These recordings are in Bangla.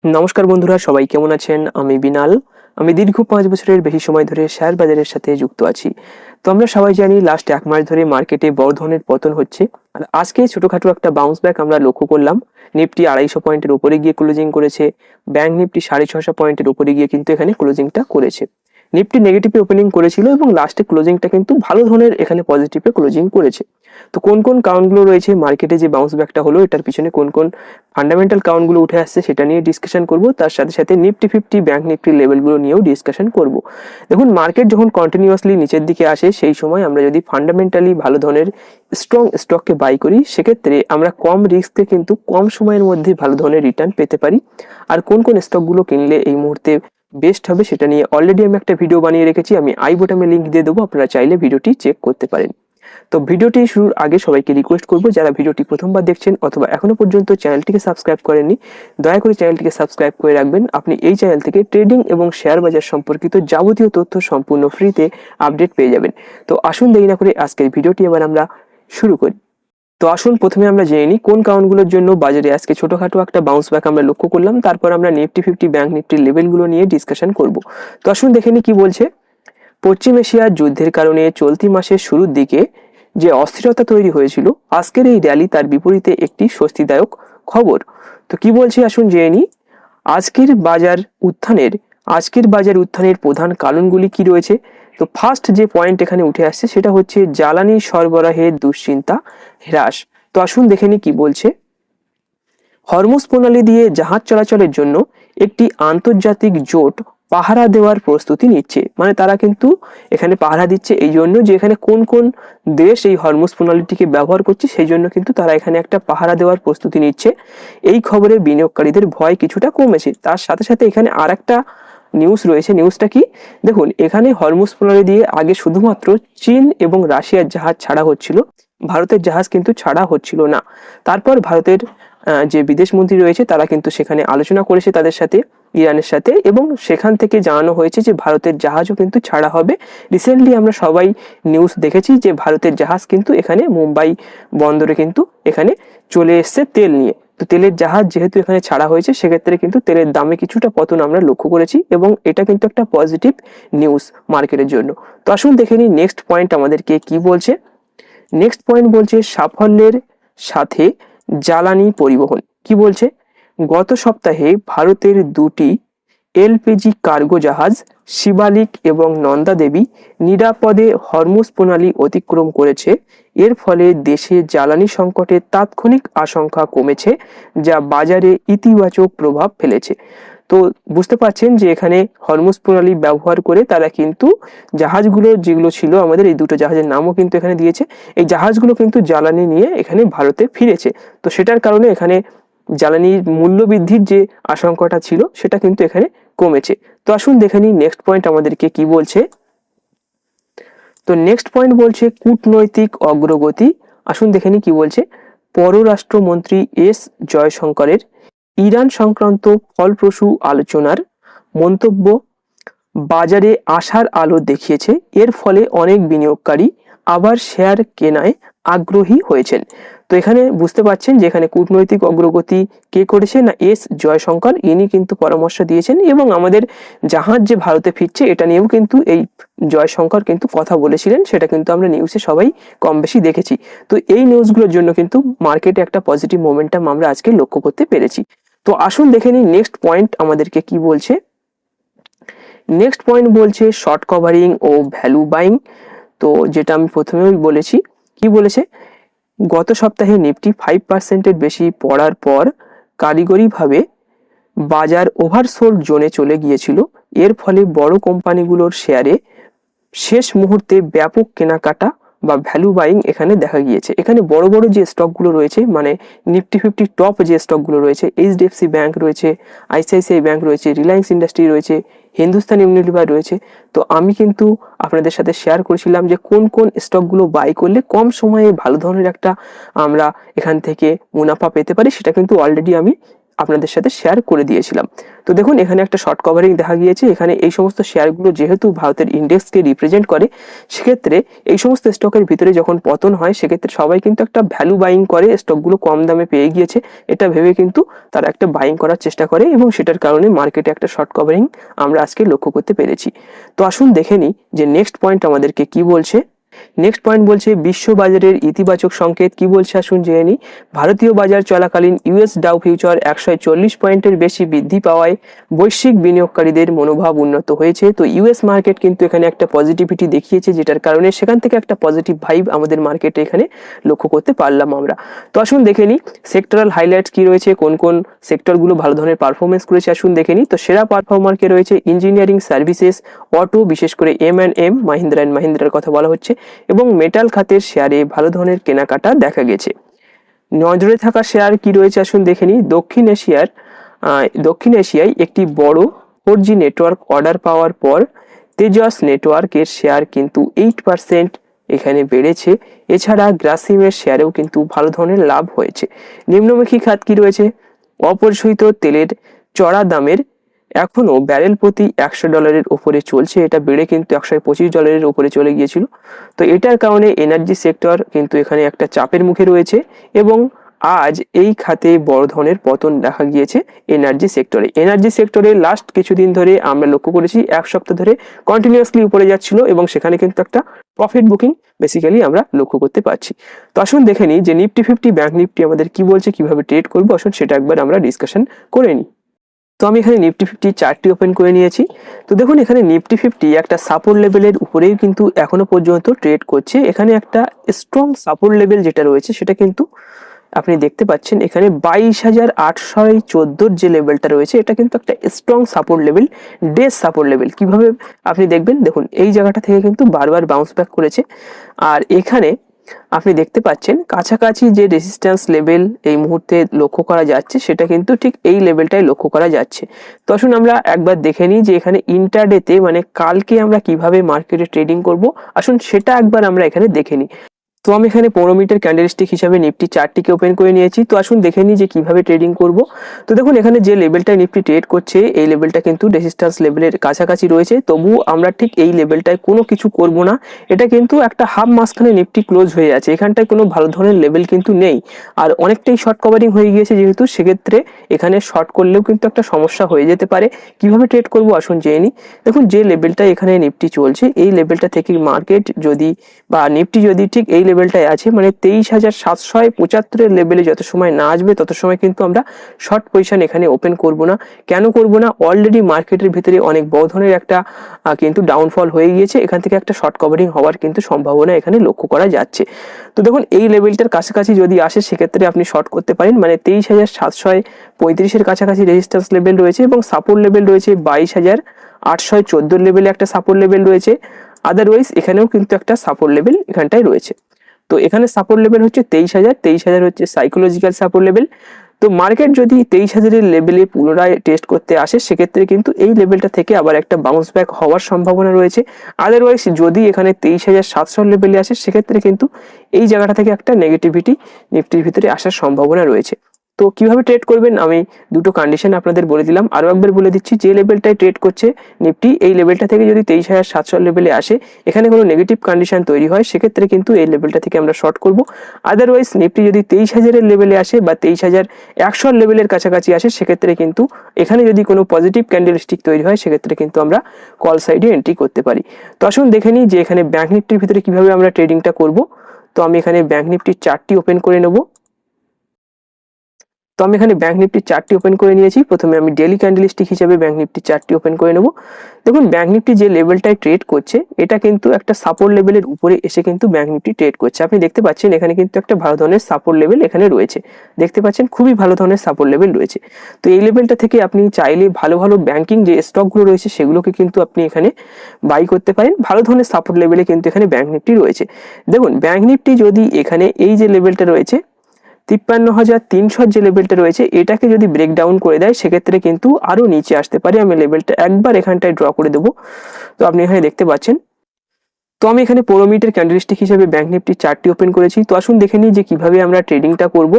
নমস্কার বন্ধুরা, সবাই কেমন আছেন? আমি বিনাল। আমি দীর্ঘ 5 বছরের বেশি সময় ধরে শেয়ার বাজারের সাথে যুক্ত আছি। তো আমরা সবাই জানি লাস্ট 1 মাস ধরে মার্কেটে বড় ধরনের পতন হচ্ছে। আর আজকে ছোটখাটো একটা বাউন্স ব্যাক আমরা লক্ষ্য করলাম। নিফটি 250 পয়েন্টের উপরে গিয়ে ক্লোজিং করেছে। ব্যাংক নিফটি 650 পয়েন্টের উপরে গিয়ে কিন্তু এখানে ক্লোজিংটা করেছে। নিফটি নেগেটিভে ওপেনিং করেছিল এবং লাস্টে ক্লোজিংটা কিন্তু ভালো ধরনের এখানে পজিটিভে ক্লোজিং করেছে। তো কোন কোন কারণগুলো রয়েছে মার্কেটে যে বাউন্স ব্যাকটা হলো, এটার পিছনে কোন কোন ফান্ডামেন্টাল কারণগুলো উঠে আসছে সেটা নিয়ে ডিসকাশন করব। তার সাথে সাথে নিফটি 50 ব্যাংক নিফটি লেভেলগুলো নিয়েও ডিসকাশন করব। দেখুন, মার্কেট যখন কন্টিনিউয়াসলি নিচের দিকে আসে সেই সময় আমরা যদি ফান্ডামেন্টালি ভালো ধরনের স্ট্রং স্টককে বাই করি, সেক্ষেত্রে আমরা কম রিস্কে কিন্তু কম সময়ের মধ্যে ভালো ধরনের রিটার্ন পেতে পারি। আর কোন কোন স্টকগুলো কিনলে এই মুহূর্তে বেস্ট হবে সেটা নিয়ে অলরেডি আমি একটা ভিডিও বানিয়ে রেখেছি, আমি আই বটমে লিঙ্ক দিয়ে দেবো, আপনারা চাইলে ভিডিওটি চেক করতে পারেন। তো ভিডিওটি শুরুর আগে সবাইকে রিকোয়েস্ট করব, যারা ভিডিওটি প্রথমবার দেখছেন অথবা এখনো পর্যন্ত চ্যানেলটিকে সাবস্ক্রাইব করেননি, দয়া করে চ্যানেলটিকে সাবস্ক্রাইব করে রাখবেন। আপনি এই চ্যানেল থেকে ট্রেডিং এবং শেয়ার বাজার সম্পর্কিত যাবতীয় তথ্য সম্পূর্ণ ফ্রিতে আপডেট পেয়ে যাবেন। তো আসুন দেরি না করে আজকের ভিডিওটি এবার আমরা শুরু করি। তো আসুন প্রথমে আমরা জেনে নিই কোন কারণগুলোর জন্য বাজারে আজকে ছোটখাটো একটা বাউন্স ব্যাক আমরা লক্ষ্য করলাম। তারপর আমরা নিফটি 50 ব্যাংক নিফটির লেভেলগুলো নিয়ে ডিসকাশন করব। তো আসুন দেখে নিই কি বলছে। পশ্চিম এশিয়ার যুদ্ধের কারণে চলতি মাসের শুরুর দিকে যে অস্থিরতা তৈরি হয়েছিল, আজকের এই র্যালি তার বিপরীতে একটি স্বস্তিদায়ক খবর। তো কি বলছে আসুন জেনে নিই। আজকের বাজার উত্থানের প্রধান কারণগুলি কি রয়েছে। তো ফার্স্ট যে পয়েন্ট এখানে উঠে আসছে সেটা হচ্ছে জ্বালানি সরবরাহের দুশ্চিন্তা হ্রাস। তো আসুন দেখে নিই কি বলছে। হরমুজ প্রণালী দিয়ে জাহাজ চলাচলের জন্য একটি আন্তর্জাতিক জোট পাহারা দেওয়ার প্রস্তুতি নিচ্ছে। মানে তারা কিন্তু এখানে পাহারা দিচ্ছে এই জন্য যে এখানে কোন কোন দেশ এই হরমুজ প্রণালীটিকে ব্যবহার করছে, সেই জন্য কিন্তু তারা এখানে একটা পাহারা দেওয়ার প্রস্তুতি নিচ্ছে। এই খবরে বিনিয়োগকারীদের ভয় কিছুটা কমেছে। তার সাথে সাথে এখানে আর একটা নিউজ রয়েছে। নিউজটা কি দেখুন, এখানে হরমুজ প্রণালী দিয়ে আগে শুধুমাত্র চীন এবং রাশিয়ার জাহাজ ছাড়া হচ্ছিল, ভারতের জাহাজ কিন্তু ছাড়া হচ্ছিল না। তারপর ভারতের যে বিদেশ মন্ত্রী রয়েছে তারা কিন্তু সেখানে আলোচনা করেছে তাদের সাথে, ইরানের সাথে, এবং সেখান থেকে জানানো হয়েছে যে ভারতের জাহাজও কিন্তু ছাড়া হবে। রিসেন্টলি আমরা সবাই নিউজ দেখেছি যে ভারতের জাহাজ কিন্তু এখানে মুম্বাই বন্দরে কিন্তু এখানে চলে এসছে তেল নিয়ে। তো তেলের জাহাজ যেহেতু এখানে ছাড়া হয়েছে, সেক্ষেত্রে কিন্তু তেলের দামে কিছুটা পতন আমরা লক্ষ্য করেছি এবং এটা কিন্তু একটা পজিটিভ নিউজ মার্কেটের জন্য। তো আসুন দেখে নিই নেক্সট পয়েন্ট আমাদেরকে কি বলছে। নেক্সট পয়েন্ট বলছে সাফল্যের সাথে জ্বালানি পরিবহন। কি বলছে, গত সপ্তাহে ভারতের দুটি এলপিজি কার্গো জাহাজ শিবালিক এবং নন্দা দেবী নিরাপদে হরমুজ প্রণালী অতিক্রম করেছে। এর ফলে দেশে জ্বালানি সংকটের তাৎক্ষণিক আশঙ্কা কমেছে, যা বাজারে ইতিবাচক প্রভাব ফেলেছে। তো বুঝতে পারছেন যে এখানে হরমুজ প্রণালী ব্যবহার করে তারা কিন্তু জাহাজগুলো যেগুলো ছিল, আমাদের এই দুটো জাহাজের নামও কিন্তু এখানে দিয়েছে, এই জাহাজগুলো কিন্তু জ্বালানি নিয়ে এখানে ভারতে ফিরেছে। তো সেটার কারণে এখানে জ্বালানির মূল্য বৃদ্ধির যে আশঙ্কাটা ছিল সেটা কিন্তু এখানে কমেছে। তো আসুন দেখে নিই নেক্সট পয়েন্ট আমাদেরকে কি বলছে। তো নেক্সট পয়েন্ট বলছে কূটনৈতিক অগ্রগতি। আসুন দেখে নিই কি বলছে। পররাষ্ট্রমন্ত্রী এস জয়শঙ্করের ইরান সংক্রান্ত ফলপ্রসূ আলোচনার মন্তব্য বাজারে আশার আলো দেখিয়েছে। এর ফলে অনেক বিনিয়োগকারী আবার শেয়ার কেনায় আগ্রহী হয়েছেন। তো এখানে বুঝতে পারছেন যে এখানে কূটনৈতিক অগ্রগতি কে করেছে না এস জয়শঙ্কর, ইনি কিন্তু পরামর্শ দিয়েছেন এবং আমাদের জাহাজ যে ভারতে ফিরছে এটা নিয়েও কিন্তু এই জয়শঙ্কর কিন্তু কথা বলেছিলেন, সেটা কিন্তু আমরা নিউজে সবাই কম বেশি দেখেছি। তো এই নিউজগুলোর জন্য কিন্তু মার্কেটে একটা পজিটিভ মোমেন্টাম আমরা আজকে লক্ষ্য করতে পেরেছি। তো আসুন দেখে নিই নেক্সট পয়েন্ট আমাদেরকে কি বলছে। নেক্সট পয়েন্ট বলছে শর্ট কভারিং ও ভ্যালু বাইং। তো যেটা আমি প্রথমেই বলেছি, কি বলেছে, গত সপ্তাহে নিফটি 5%-এর বেশি পড়ার পর কারিগরিভাবে বাজার ওভারসোল্ড জোনে চলে গিয়েছিল। এর ফলে বড় কোম্পানিগুলোর শেয়ারে শেষ মুহূর্তে ব্যাপক কেনাকাটা বা ভ্যালু বাইং এখানে দেখা গিয়েছে। এখানে বড় বড় যে স্টকগুলো রয়েছে, মানে নিফটি 50 টপ যে স্টকগুলো রয়েছে, এইচডিএফসি ব্যাংক রয়েছে, আইসিআইসিআই ব্যাংক রয়েছে, রিলায়েন্স ইন্ডাস্ট্রি রয়েছে, হিন্দুস্তান ইউনিলিভার রয়েছে। তো আমি কিন্তু আপনাদের সাথে শেয়ার করেছিলাম যে কোন কোন স্টকগুলো বাই করলে কম সময়ে ভালো ধরনের একটা আমরা এখান থেকে মুনাফা পেতে পারি, সেটা কিন্তু অলরেডি আমি আপনাদের সাথে শেয়ার করে দিয়েছিলাম। তো দেখুন এখানে একটা শর্ট কভারিং দেখা গিয়েছে। এখানে এই সমস্ত শেয়ারগুলো যেহেতু ভারতের ইন্ডেক্সকে রিপ্রেজেন্ট করে, সেক্ষেত্রে এই সমস্ত স্টকের ভিতরে যখন পতন হয় সেক্ষেত্রে সবাই কিন্তু একটা ভ্যালু বাইং করে, স্টকগুলো কম দামে পেয়ে গিয়েছে এটা ভেবে কিন্তু তারা একটা বাইং করার চেষ্টা করে এবং সেটার কারণে মার্কেটে একটা শর্ট কভারিং আমরা আজকে লক্ষ্য করতে পেরেছি। তো আসুন দেখে নিই যে নেক্সট পয়েন্ট আমাদেরকে কি বলছে। নেক্সট পয়েন্ট বলছে বিশ্ব বাজারের ইতিবাচক সংকেত কি বলছে আসুন জেনে নিই। ভারতীয় বাজার চলাকালীন ইউএস ডাউ ফিউচার 140 পয়েন্টের বেশি বৃদ্ধি পাওয়ায় বৈশ্বিক বিনিয়োগকারীদের মনোভাব উন্নত হয়েছে। তো ইউএস মার্কেট কিন্তু এখানে একটা পজিটিভিটি দেখিয়েছে, যেটার কারণে সেখান থেকে একটা পজিটিভ ভাইব আমাদের মার্কেটে এখানে লক্ষ্য করতে পারলাম আমরা। তো আসুন দেখে নিই সেক্টরাল হাইলাইটস কি রয়েছে, কোন কোন সেক্টরগুলো ভালো ধরনের পারফরমেন্স করেছে আসুন দেখে নিই। তো সেরা পারফর্মার কে রয়েছে ইঞ্জিনিয়ারিং সার্ভিসেস, অটো, বিশেষ করে M&M মাহিন্দ্রা অ্যান্ড মাহিন্দ্রার কথা বলা হচ্ছে, এবং মেটাল খাতের শেয়ারে ভালো ধরনের কেনাকাটা দেখা গেছে। নজরে থাকা শেয়ার কি রয়েছে আসুন দেখে নিই। দক্ষিণ এশিয়ায় একটি বড় 4G নেটওয়ার্ক অর্ডার পাওয়ার পর তেজস নেটওয়ার্কের শেয়ার কিন্তু 8% এখানে বেড়েছে। এছাড়া গ্রাসিমের শেয়ারেও কিন্তু ভালো ধরনের লাভ হয়েছে। নিম্নমুখী খাত কি রয়েছে, অপরিশোধিত তেলের চড়া দামের এখনো ব্যারেল প্রতি $100 উপরে চলছে, এটা বেড়ে কিন্তু $125 উপরে চলে গিয়েছিল। তো এটার কারণে এনার্জি সেক্টর কিন্তু এখানে একটা চাপের মুখে রয়েছে এবং আজ এই খাতে বড় ধরনের পতন দেখা গিয়েছে এনার্জি সেক্টরে লাস্ট কিছুদিন ধরে আমরা লক্ষ্য করেছি এক সপ্তাহ ধরে কন্টিনিউয়াসলি উপরে যাচ্ছিল এবং সেখানে কিন্তু একটা প্রফিট বুকিং বেসিক্যালি আমরা লক্ষ্য করতে পারছি। তো আসুন দেখে নিই যে নিফটি 50 ব্যাংক নিফটি আমাদের কি বলছে, কিভাবে ট্রেড করবো, আসুন সেটা একবার আমরা ডিসকাশন করে নিই। তো আমি এখানে নিফটি 50 চার্টটি ওপেন করে নিয়েছি। তো দেখুন এখানে নিফটি 50 একটা সাপোর্ট লেভেলের উপরেই কিন্তু এখনো পর্যন্ত ট্রেড করছে। এখানে একটা স্ট্রং সাপোর্ট লেভেল যেটা রয়েছে সেটা কিন্তু আপনি দেখতে পাচ্ছেন এখানে 22,814 যে লেভেলটা রয়েছে এটা কিন্তু একটা স্ট্রং সাপোর্ট লেভেল, ডেস সাপোর্ট লেভেল। কিভাবে আপনি দেখবেন, দেখুন এই জায়গাটা থেকে কিন্তু বারবার বাউন্স ব্যাক করেছে আর এখানে আপনি দেখতে পাচ্ছেন কাছাকাছি যে রেজিস্ট্যান্স লেভেল এই মুহূর্তে লক্ষ্য করা যাচ্ছে সেটা কিন্তু ঠিক এই লেভেলটাই লক্ষ্য করা যাচ্ছে। তো আসুন আমরা একবার দেখে নিই যে এখানে ইন্টারডেতে মানে কালকে আমরা কিভাবে মার্কেটে ট্রেডিং করব, আসুন সেটা একবার আমরা এখানে দেখে নিই। তো আমি এখানে 15 মিনিটের ক্যান্ডেলস্টিক হিসাবে নিফটি চার্টটিকে ওপেন করে নিয়েছি। তো আসুন দেখে নিই যে কিভাবে ট্রেডিং করব। তো দেখুন এখানে যে লেভেলটায় নিফটি ট্রেড করছে এই লেভেলটা কিন্তু রেজিস্ট্যান্স লেভেলের কাছাকাছি রয়েছে, তবু আমরা ঠিক এই লেভেলটায় কোনো কিছু করব না। এটা কিন্তু একটা হাফ মাঝখানে নিফটি ক্লোজ হয়ে আছে, এখানটায় কোনো ভালো ধরনের লেভেল কিন্তু নেই আর অনেকটাই শর্ট কভারিং হয়ে গিয়েছে, যেহেতু সেক্ষেত্রে এখানে শর্ট করলেও কিন্তু একটা সমস্যা হয়ে যেতে পারে। কিভাবে ট্রেড করব আসুন জেনে নিই। দেখুন যে লেভেলটা এখানে নিফটি চলছে এই লেভেলটা থেকে মার্কেট যদি বা নিফটি যদি ঠিক এই লেভেলটায় আছে মানে 23,775 লেভেলে যত সময় না আসবে তত সময় কিন্তু আমরা শর্ট পজিশন এখানে ওপেন করব না। কেন করব না, অলরেডি মার্কেটের ভিতরে অনেক বড় ধরনের একটা কিন্তু ডাউনফল হয়ে গিয়েছে, এখান থেকে একটা শর্ট কভারিং হওয়ার কিন্তু সম্ভাবনা এখানে লক্ষ্য করা যাচ্ছে। তো দেখুন এই লেভেলটার কাছাকাছি যদি আসে সেক্ষেত্রে আপনি শর্ট করতে পারেন, মানে 23,735 কাছাকাছি রেজিস্ট্যান্স লেভেল রয়েছে এবং সাপোর্ট লেভেল রয়েছে 22,814 লেভেলে একটা সাপোর্ট লেভেল রয়েছে। আদারওয়াইজ এখানেও কিন্তু একটা সাপোর্ট লেভেল এখানটায় রয়েছে। তো এখানে সাপোর্ট লেভেল হচ্ছে 23,000 হচ্ছে সাইকোলজিক্যাল সাপোর্ট লেভেল। তো মার্কেট যদি 23,000 লেভেলে পুনরায় টেস্ট করতে আসে সেক্ষেত্রে কিন্তু এই লেভেলটা থেকে আবার একটা বাউন্স ব্যাক হওয়ার সম্ভাবনা রয়েছে। আদারওয়াইজ যদি এখানে 23,700 লেভেলে আসে সেক্ষেত্রে কিন্তু এই জায়গাটা থেকে একটা নেগেটিভিটি নিফটির ভিতরে আসার সম্ভাবনা রয়েছে। তো কিভাবে ট্রেড করবেন আমি দুটো কন্ডিশন আপনাদের বলে দিলাম, আরো একবার বলে দিচ্ছি। যে লেভেলটায় ট্রেড করছে নিফটি এই লেভেলটা থেকে যদি 23,700 লেভেলে আসে এখানে কোনো নেগেটিভ কন্ডিশন তৈরি হয় সেক্ষেত্রে কিন্তু এই লেভেলটা থেকে আমরা শর্ট করব। আদারওয়াইজ নিফটি যদি 23,000 লেভেলে আসে বা 23,100 লেভেলের কাছাকাছি আসে সেক্ষেত্রে কিন্তু এখানে যদি কোনো পজিটিভ ক্যান্ডেলস্টিক তৈরি হয় সেক্ষেত্রে কিন্তু আমরা কল সাইডে এন্ট্রি করতে পারি। তো আসুন দেখে নিই যে এখানে ব্যাংক নিফটির ভিতরে কিভাবে আমরা ট্রেডিংটা করব। তো আমি এখানে ব্যাংক নিফটির চার্টটি ওপেন করে নেব। তো আমি এখানে ব্যাংক নিফটির চার্টটি ওপেন করে নিয়েছি। প্রথমে আমি ডেইলি ক্যান্ডেলস্টিক হিসেবে ব্যাংক নিফটির চার্টটি ওপেন করে নেব। দেখুন ব্যাংক নিফটি যে লেভেলটায় ট্রেড করছে এটা কিন্তু একটা সাপোর্ট লেভেলের উপরে এসে কিন্তু ব্যাংক নিফটি ট্রেড করছে। আপনি দেখতে পাচ্ছেন এখানে কিন্তু একটা ভালো ধরনের সাপোর্ট লেভেল এখানে রয়েছে, দেখতে পাচ্ছেন খুবই ভালো ধরনের সাপোর্ট লেভেল রয়েছে। তো এই লেভেলটা থেকে আপনি চাইলে ভালো ভালো ব্যাংকিং যে স্টকগুলো রয়েছে সেগুলোকে কিন্তু আপনি এখানে বাই করতে পারেন। ভালো ধরনের সাপোর্ট লেভেলে কিন্তু এখানে ব্যাংক নিফটি রয়েছে। দেখুন ব্যাংক নিফটি যদি এখানে এই যে লেভেলটা রয়েছে 53,300 যে লেভেলটা রয়েছে এটাকে যদি ব্রেকডাউন করে দেয় সেক্ষেত্রে কিন্তু আরো নিচে আসতে পারে। আমি লেভেলটা একবার এখানটায় ড্র করে দেবো। তো আপনি এখানে দেখতে পাচ্ছেন। তো আমি এখানে 15 মিনিটের ক্যান্ডেলস্টিক হিসেবে ব্যাংক নিফটি চার্টটি ওপেন করেছি। তো আসুন দেখে নিই যে কিভাবে আমরা ট্রেডিংটা করব।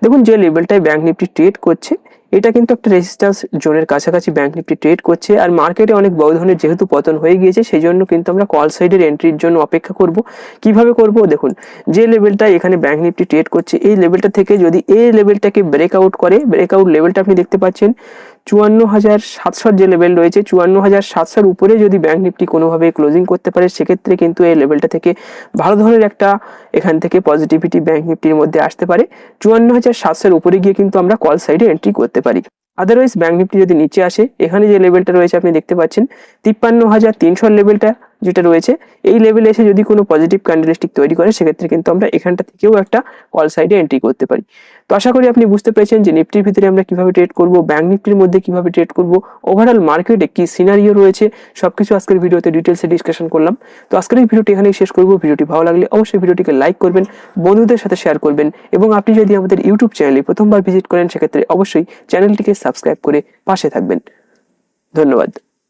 দেখুন যে লেভেলটায় ব্যাংক নিফটি ট্রেড করছে এটা কিন্তু একটা রেজিস্ট্যান্স জোনের কাছাকাছি ব্যাংক নিফটি ট্রেড করছে, আর মার্কেটে অনেক বড় ধরনের যেহেতু পতন হয়ে গিয়েছে সেই জন্য কিন্তু আমরা কল সাইডের এন্ট্রির জন্য অপেক্ষা করব। কিভাবে করব দেখুন, যে লেভেলটা এখানে ব্যাংক নিফটি ট্রেড করছে এই লেভেলটা থেকে যদি এই লেভেলটাকে ব্রেকআউট করে, ব্রেকআউট লেভেলটা আপনি দেখতে পাচ্ছেন 54,700 যে লেভেল রয়েছে, 54,700 উপরে যদি ব্যাংক নিফটি কোনোভাবে ক্লোজিং করতে পারে সেক্ষেত্রে কিন্তু এই লেভেলটা থেকে ভালো ধরনের একটা এখান থেকে পজিটিভিটি ব্যাংক নিফটির মধ্যে আসতে পারে। 54,700 উপরে গিয়ে কিন্তু আমরা কল সাইডে এন্ট্রি করতে পারি। আদারওয়াইজ ব্যাংক নিফটি যদি নিচে আসে, এখানে যে লেভেলটা রয়েছে আপনি দেখতে পাচ্ছেন 53,300 লেভেলটা যেটা রয়েছে, এই লেভেলে এসে যদি কোনো পজিটিভ ক্যান্ডেলস্টিক তৈরি করে সেক্ষেত্রে কিন্তু আমরা এখানটা থেকেও একটা কল সাইডে এন্ট্রি করতে পারি। তো আশা করি আপনি বুঝতে পেরেছেন যে নিফটির ভিতরে আমরা কিভাবে ট্রেড করব, ব্যাংক নিফটির মধ্যে কিভাবে ট্রেড করব, ওভারঅল মার্কেটে কি সিনারিও রয়েছে, সবকিছু আজকের ভিডিওতে ডিটেলসে ডিসকাশন করলাম। তো আজকের এই ভিডিওটি এখানেই শেষ করব। ভিডিওটি ভালো লাগলে অবশ্যই ভিডিওটিকে লাইক করবেন, বন্ধুদের সাথে শেয়ার করবেন, এবং আপনি যদি আমাদের ইউটিউব চ্যানেলে প্রথমবার ভিজিট করেন সেক্ষেত্রে অবশ্যই চ্যানেলটিকে সাবস্ক্রাইব করে পাশে থাকবেন। ধন্যবাদ।